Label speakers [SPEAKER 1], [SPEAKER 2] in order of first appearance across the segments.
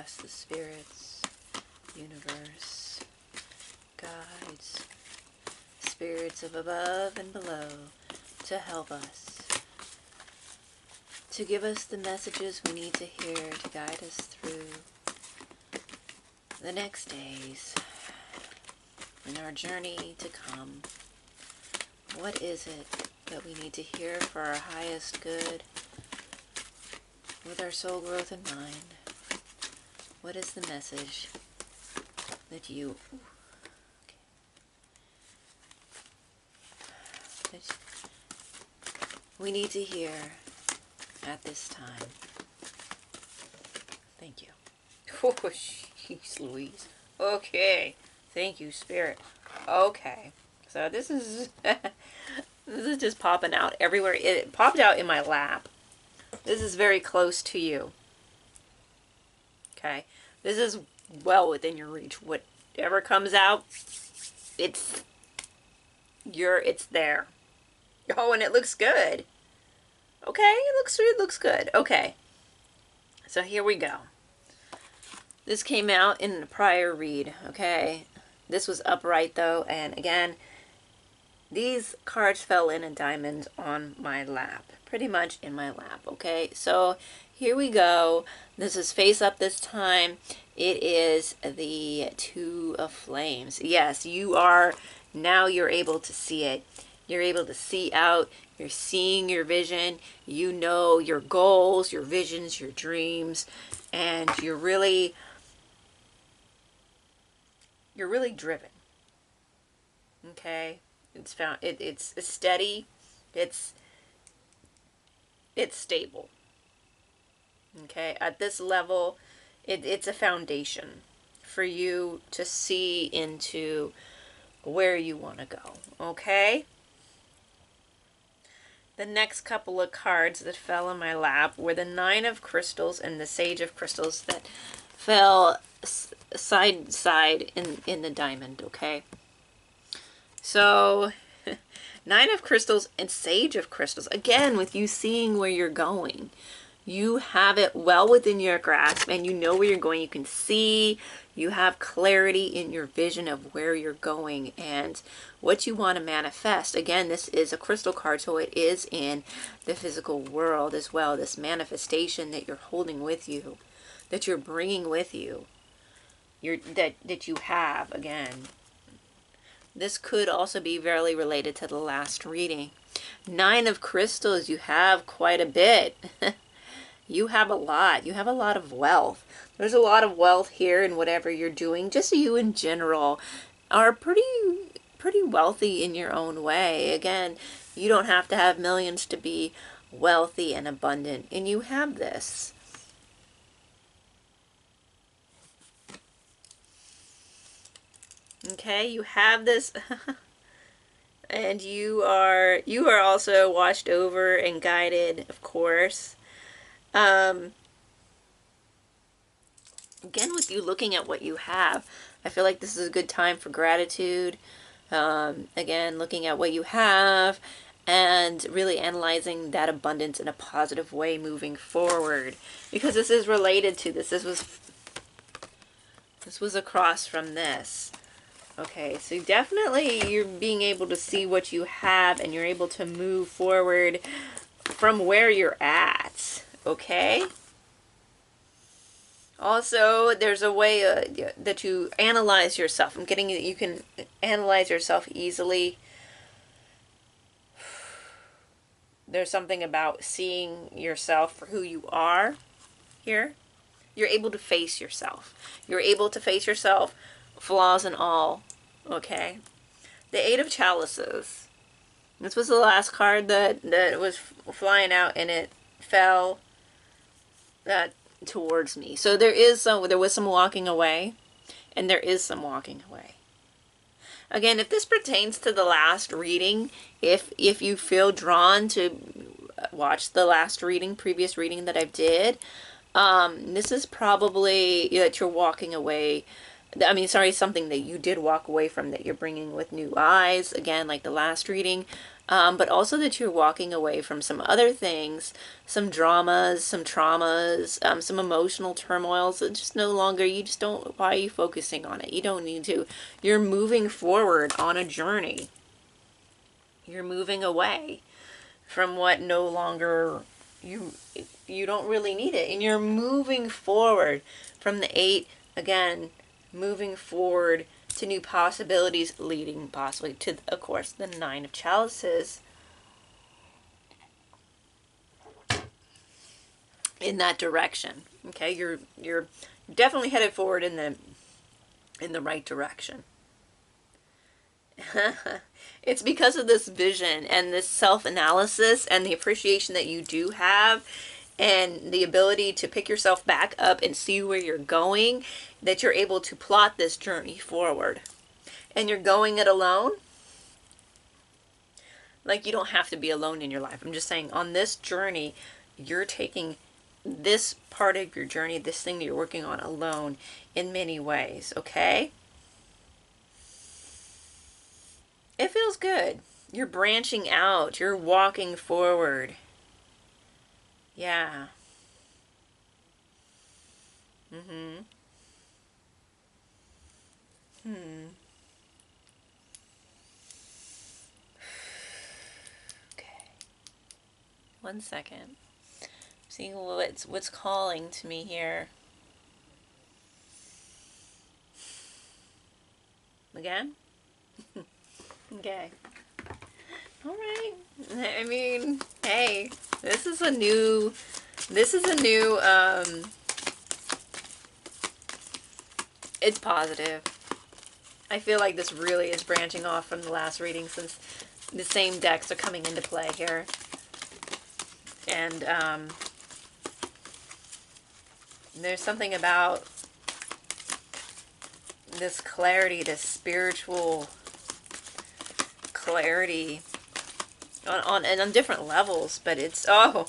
[SPEAKER 1] ask the spirits, universe, guides, spirits of above and below to help us, to give us the messages we need to hear to guide us through the next days in our journey to come. What is it that we need to hear for our highest good with our soul growth in mind? What is the message that you that we need to hear at this time? Thank you. Oh, jeez Louise. Okay. Thank you, Spirit. Okay. So this is this is just popping out everywhere. It popped out in my lap. This is very close to you. Okay. This is well within your reach. Whatever comes out, it's there. Oh, and it looks good. Okay, it looks good. Okay. So here we go. This came out in the prior read, okay? This was upright though, and again, these cards fell in a diamond on my lap. Pretty much in my lap, okay? So here we go. This is face up this time. It is the Two of Flames. Yes, now you're able to see it. You're able to see out. You're seeing your vision. You know your goals, your visions, your dreams, and you're really driven. Okay? It's steady. It's stable. Okay? At this level, it's a foundation for you to see into where you want to go. Okay? The next couple of cards that fell in my lap were the Nine of Crystals and the Sage of Crystals that fell side to side in the diamond, okay? So, Nine of Crystals and Sage of Crystals. Again, with you seeing where you're going. You have it well within your grasp and you know where you're going. You can see, you have clarity in your vision of where you're going and what you want to manifest. Again, this is a crystal card, so it is in the physical world as well. This manifestation that you're holding with you, that you're bringing with you, that you have, again. This could also be very related to the last reading. Nine of Crystals, you have quite a bit. You have a lot. You have a lot of wealth. There's a lot of wealth here in whatever you're doing. Just you in general are pretty wealthy in your own way. Again, you don't have to have millions to be wealthy and abundant. And you have this. Okay, you have this. And you are also watched over and guided, of course. Again, with you looking at what you have, I feel like this is a good time for gratitude. Again, looking at what you have and really analyzing that abundance in a positive way moving forward. Because this is related to this. This was across from this. Okay, so definitely you're being able to see what you have and you're able to move forward from where you're at. Okay? Also, there's a way that you analyze yourself. I'm getting that you can analyze yourself easily. There's something about seeing yourself for who you are here. You're able to face yourself. You're able to face yourself, flaws and all. Okay? The Eight of Chalices. This was the last card that was flying out and it fell towards me. So there was some walking away, and there is some walking away. Again, if this pertains to the last reading, if you feel drawn to watch the last reading, previous reading that I did, this is probably that you're walking away. I mean, sorry, something that you did walk away from that you're bringing with new eyes. Again, like the last reading, but also that you're walking away from some other things, some dramas, some traumas, some emotional turmoils that just no longer, you just don't, why are you focusing on it? You don't need to. You're moving forward on a journey. You're moving away from what no longer, you don't really need it. And you're moving forward from the 8, again, moving forward to new possibilities, leading possibly to, of course, the 9 of chalices in that direction. Okay, you're definitely headed forward in the right direction. It's because of this vision and this self-analysis and the appreciation that you do have and the ability to pick yourself back up and see where you're going, that you're able to plot this journey forward. And you're going it alone. Like, you don't have to be alone in your life. I'm just saying, on this journey, you're taking this part of your journey, this thing that you're working on, alone in many ways, okay? It feels good. You're branching out. You're walking forward. Yeah. Mm-hmm. Okay. 1 second. Seeing what's calling to me here. Again? Okay. All right. I mean, hey, this is a new, it's positive. I feel like this really is branching off from the last reading, since the same decks are coming into play here. And there's something about this clarity, this spiritual clarity on different levels, but it's, oh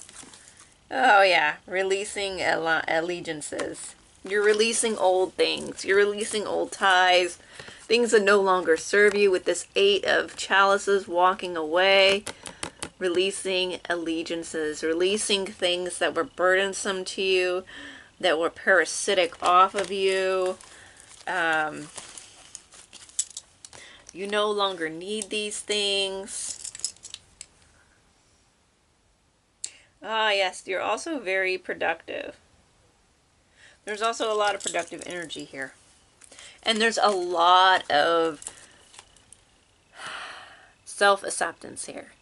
[SPEAKER 1] yeah, releasing allegiances. You're releasing old things. You're releasing old ties, things that no longer serve you, with this 8 of chalices, walking away, releasing allegiances, releasing things that were burdensome to you, that were parasitic off of you. You no longer need these things. Ah, yes, you're also very productive. There's also a lot of productive energy here. And there's a lot of self-acceptance here.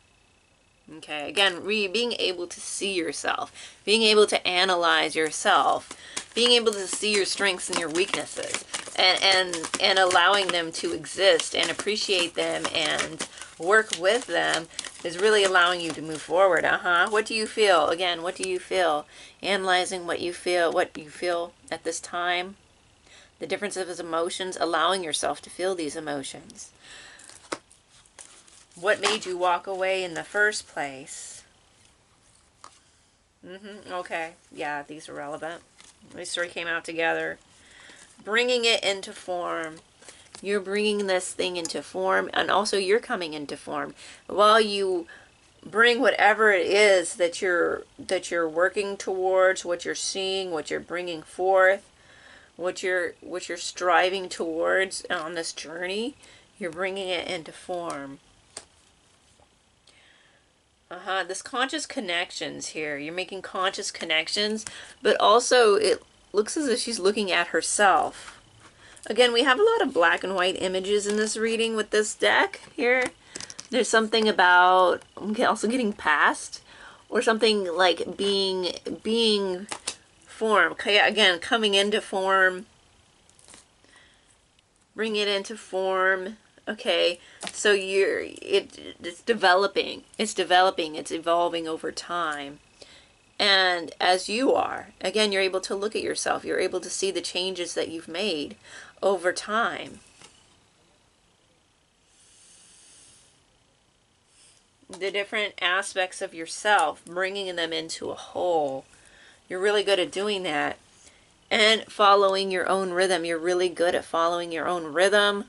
[SPEAKER 1] Okay, again, being able to see yourself, being able to analyze yourself, being able to see your strengths and your weaknesses, and allowing them to exist and appreciate them and work with them is really allowing you to move forward. What do you feel? Again, what do you feel? Analyzing what you feel at this time, the difference of his emotions, allowing yourself to feel these emotions. What made you walk away in the first place? Okay. Yeah, these are relevant. These 3 came out together. Bringing it into form. You're bringing this thing into form, and also you're coming into form. While you bring whatever it is that you're working towards, what you're seeing, what you're bringing forth, what you're striving towards on this journey, you're bringing it into form. This conscious connections here. You're making conscious connections, but also it looks as if she's looking at herself. Again, we have a lot of black and white images in this reading with this deck here. There's something about also getting past, or something like being form. Okay, again, coming into form. Bring it into form. Okay, so it's developing. It's evolving over time. And as you are, again, you're able to look at yourself. You're able to see the changes that you've made over time. The different aspects of yourself, bringing them into a whole. You're really good at doing that. And following your own rhythm. You're really good at following your own rhythm.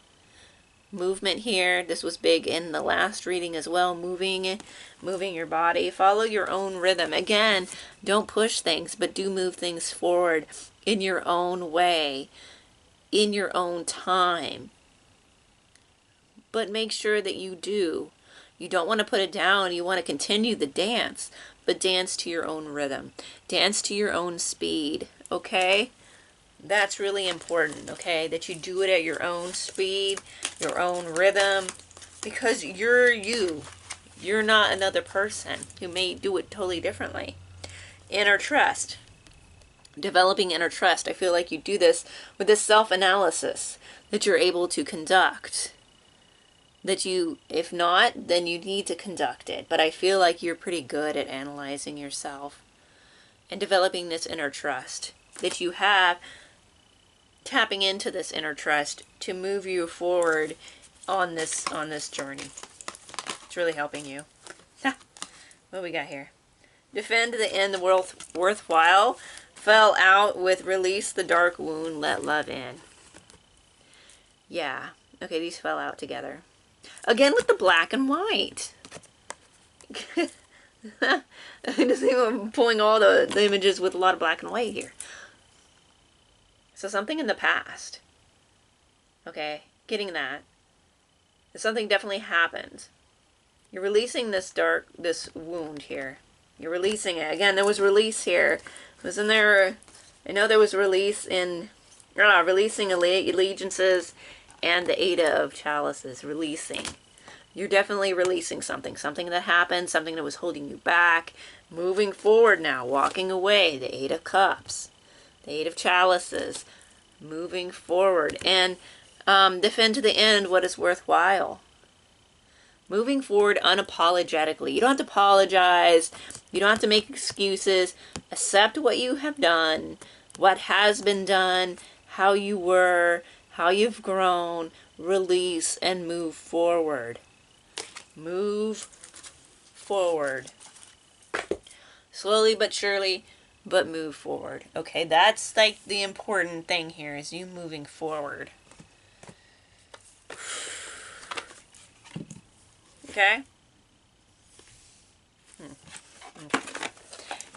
[SPEAKER 1] movement here. This was big in the last reading as well. Moving your body. Follow your own rhythm. Again, don't push things, but do move things forward in your own way, in your own time. But make sure that you do. You don't want to put it down. You want to continue the dance, but dance to your own rhythm. Dance to your own speed, okay? That's really important, okay? That you do it at your own speed, your own rhythm, because you're you. You're not another person who may do it totally differently. Inner trust. Developing inner trust. I feel like you do this with this self-analysis that you're able to conduct. That you, if not, then you need to conduct it. But I feel like you're pretty good at analyzing yourself and developing this inner trust that you have, tapping into this inner trust to move you forward on this journey. It's really helping you. What we got here? Defend the end worthwhile. Fell out with release the dark wound, let love in. Yeah. Okay, these fell out together. Again with the black and white. I just think I'm pulling all the images with a lot of black and white here. So something in the past. Okay, getting that. Something definitely happened. You're releasing this wound here. You're releasing it. Again, there was release here. Wasn't there? I know there was release in releasing allegiances and the Eight of Chalices. Releasing. You're definitely releasing something. Something that happened. Something that was holding you back. Moving forward now. Walking away. The Eight of Cups. The Eight of Chalices. Moving forward. And defend to the end what is worthwhile. Moving forward unapologetically. You don't have to apologize. You don't have to make excuses. Accept what you have done, what has been done, how you were, how you've grown. Release and move forward. Move forward. Slowly but surely, but move forward. Okay, that's like the important thing here is you moving forward. Okay?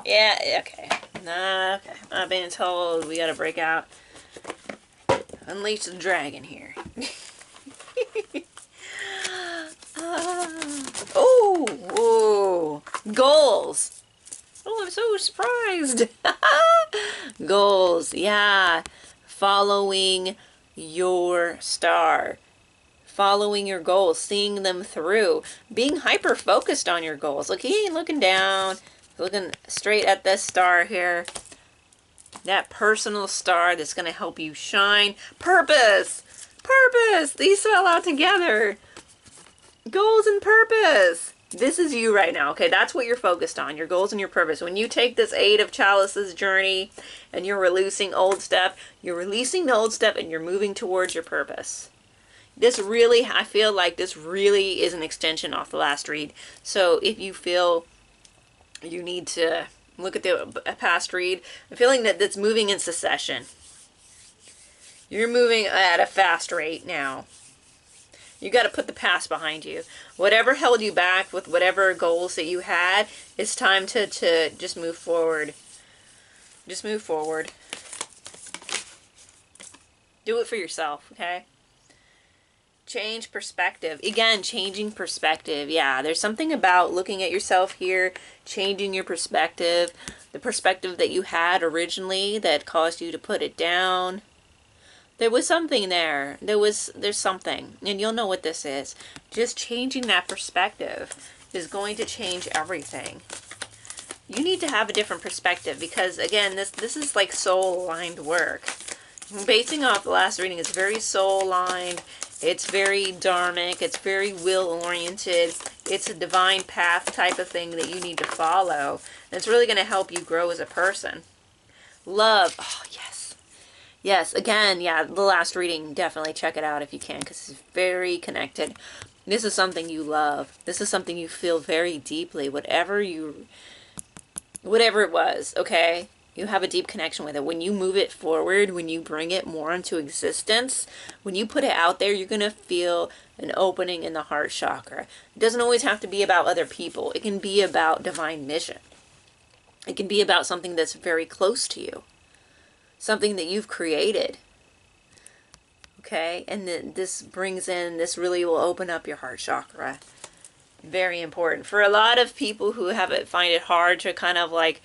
[SPEAKER 1] Yeah, okay. Okay. I'm being told we gotta break out. Unleash the dragon here. Oh! Goals! Oh, I'm so surprised. Goals, yeah. Following your star. Following your goals, seeing them through, being hyper focused on your goals. Look, he ain't looking down, looking straight at this star here. That personal star that's going to help you shine. Purpose! Purpose! These fell out together. Goals and purpose. This is you right now, okay? That's what you're focused on, your goals and your purpose. When you take this Eight of Chalices journey and you're releasing old stuff, you're releasing the old stuff and you're moving towards your purpose. This really, I feel like this really is an extension off the last read. So if you feel you need to look at the past read, I'm feeling that that's moving in succession. You're moving at a fast rate now. You got to put the past behind you. Whatever held you back with whatever goals that you had, it's time to just move forward. Just move forward. Do it for yourself, okay? Change perspective. Again, changing perspective. Yeah, there's something about looking at yourself here, changing your perspective. The perspective that you had originally that caused you to put it down. There was something there. There's something. And you'll know what this is. Just changing that perspective is going to change everything. You need to have a different perspective because, again, this is like soul-aligned work. Basing off the last reading, it's very soul-aligned. It's very dharmic. It's very will-oriented. It's a divine path type of thing that you need to follow. And it's really going to help you grow as a person. Love. Oh, yes. Yes, again, yeah, the last reading, definitely check it out if you can because it's very connected. This is something you love. This is something you feel very deeply. Whatever it was, okay? You have a deep connection with it. When you move it forward, when you bring it more into existence, when you put it out there, you're going to feel an opening in the heart chakra. It doesn't always have to be about other people. It can be about divine mission. It can be about something that's very close to you. Something that you've created. Okay? And then this really will open up your heart chakra. Very important. For a lot of people who find it hard to kind of like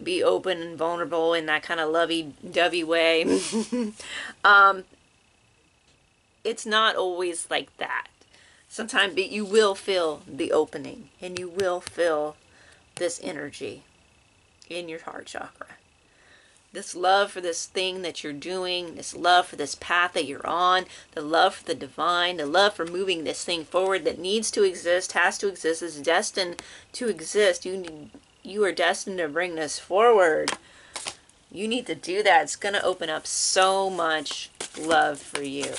[SPEAKER 1] be open and vulnerable in that kind of lovey-dovey way. It's not always like that. Sometimes you will feel the opening, and you will feel this energy in your heart chakra. This love for this thing that you're doing, this love for this path that you're on, the love for the divine, the love for moving this thing forward that needs to exist, has to exist, is destined to exist. You are destined to bring this forward. You need to do that. It's going to open up so much love for you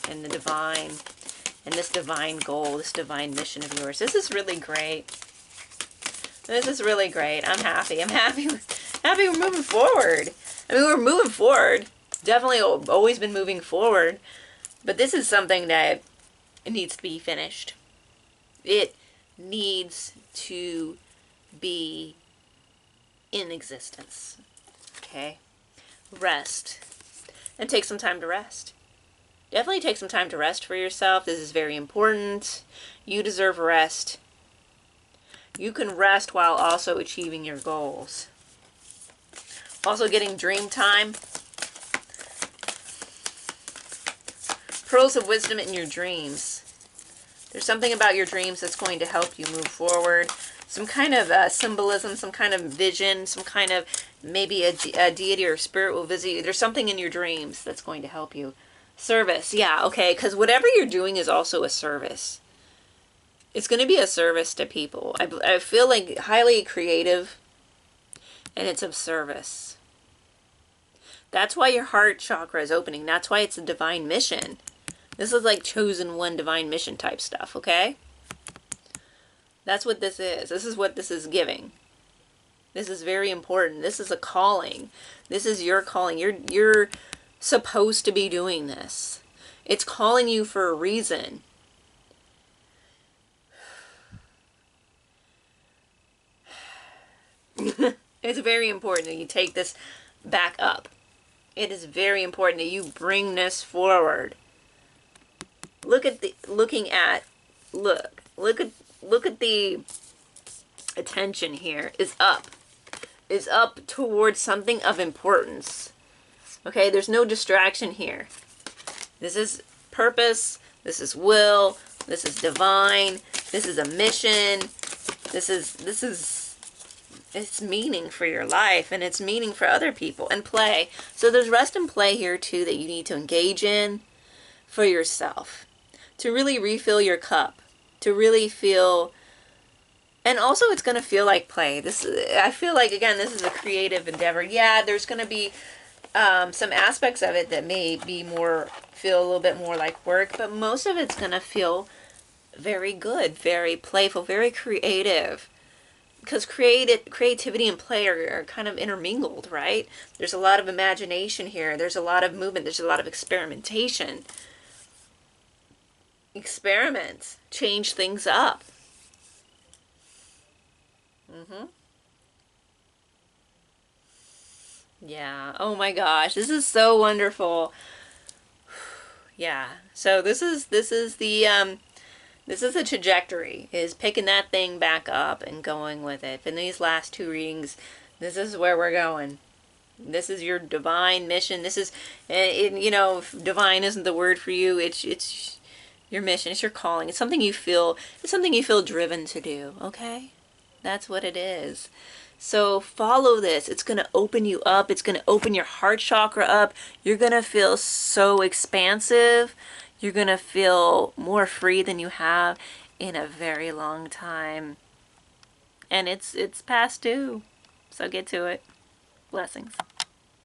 [SPEAKER 1] and the divine, and this divine goal, this divine mission of yours. This is really great. This is really great. I'm happy. I'm happy we're moving forward. I mean, we're moving forward. Definitely always been moving forward. But this is something that needs to be finished. It needs to be in existence. Okay? Rest. And take some time to rest. Definitely take some time to rest for yourself. This is very important. You deserve rest. You can rest while also achieving your goals. Also getting dream time. Pearls of wisdom in your dreams. There's something about your dreams that's going to help you move forward. Some kind of symbolism, some kind of vision, some kind of maybe a deity or spirit will visit you. There's something in your dreams that's going to help you. Service, yeah, okay, because whatever you're doing is also a service. It's going to be a service to people. I feel like highly creative, and it's of service. That's why your heart chakra is opening. That's why it's a divine mission. This is like chosen one divine mission type stuff, okay? That's what this is. This is what this is giving. This is very important. This is a calling. This is your calling. You're supposed to be doing this. It's calling you for a reason. It's very important that you take this back up. It is very important that you bring this forward. Look at the attention here is up. Is up towards something of importance. Okay, there's no distraction here. This is purpose, this is will, this is divine, this is a mission. It's meaning for your life, and it's meaning for other people, and play. So there's rest and play here too that you need to engage in for yourself. To really refill your cup. To really feel, and also it's going to feel like play. I feel like, again, this is a creative endeavor. Yeah, there's going to be some aspects of it that may be feel a little bit more like work, but most of it's going to feel very good, very playful, very creative. Because creativity and play are kind of intermingled, right? There's a lot of imagination here. There's a lot of movement. There's a lot of experimentation. Experiment. Change things up. Yeah. Oh my gosh. This is so wonderful. Yeah. So this is the trajectory, is picking that thing back up and going with it. In these last two readings, this is where we're going. This is your divine mission. This is, if divine isn't the word for you, it's your mission. It's your calling. It's something you feel driven to do, okay? That's what it is. So follow this. It's going to open you up. It's going to open your heart chakra up. You're going to feel so expansive. You're going to feel more free than you have in a very long time. And it's past due. So get to it. Blessings.